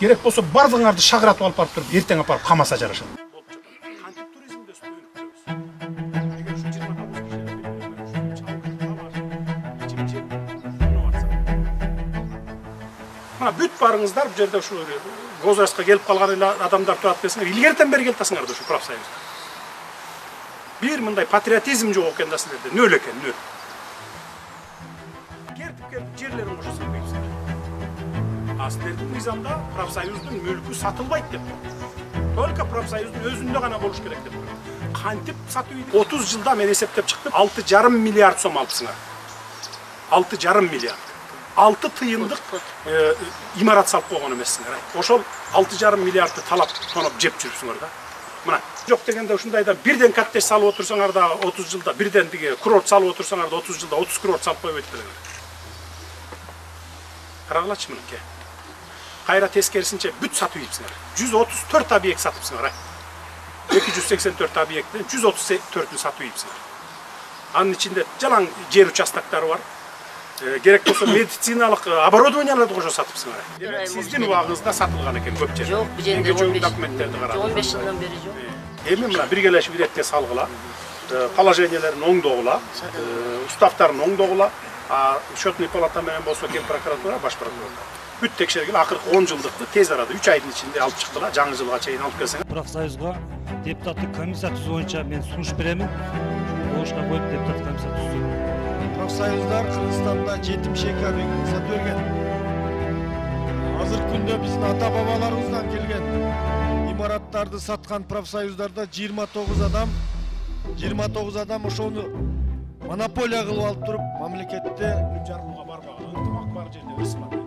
Керек болсо бардыгыңарды шагыратып алып барып туруп, эртең апарып камаса жарашат. Мына бүт барыңыздар бу жерде ушу возрастка келип калган эле адамдар турат десеңер, илгертен бери келатасыңар да ушу профсоюзга. Бир мындай патриотизм жок экен да силерде, нөл экен, нөл. Келип жерлерин кошосуңар дейсиңер. А силердин мыйзамда профсоюздун мүлкү сатылбайт деп. Только профсоюздун өзүндө гана болуш керек деп. Кантип сатуу 30 жылда мен эсептеп чыктым, 6,5 миллиард сом алыпсыңар. 6,5 миллиард. 6 тыйындык имарат салып койгон эмессиңер. Ошол 6,5 миллиардты талап тоноп жеп жүрүпсүңөр да. Мына жок дегенде ушундайда бирден коттедж салып отурсаңар да 30 жылда, бирден диге курорт салып отурсаңар да 30 жылда 30 курорт салып койбойт белеңер. Карагылачы мынакей. Кайра тескерисинче бүт сатып ийипсиңер. 134 объект сатыпсыңар. 284 объекттен 134-үн сатып ийипсиңер. Анын ичинде жалаң жер участоктары бар. Керек болсо медициналык оборудованияларды кошо сатыпсыңар. Демек сиздин убагыңызда сатылган экен көп жер. Жок, бу жерде 15 документтерди карадым. 15 жылдан бери жок. Эми мына биргелешип иретке салгыла, положенияларын оңдогула, уставтарын оңдогула, счетный палата менен болсо кен прокуратура, баш прокуратура. Бүт текшергиле акыркы 10 жылдыкты тез арада 3 айдын ичинде алып чыктыла, жаңы жылга чейин алып келсеңер. Профсоюзга депутаттык комиссия түзүү боюнча мен сунуш беремин. Болушка коюп депутаттык комиссия түзүү. Профсоюздар Кыргызстанда 70 объект сатып берген. Азыркы күндө биздин ата-бабаларыбыздан келген имараттарды саткан профсоюздарда 29 адам ошону монополия кылып алып туруп, мамлекетте Жарылууга барбаган, ынтымак бар жерде өсүп атат.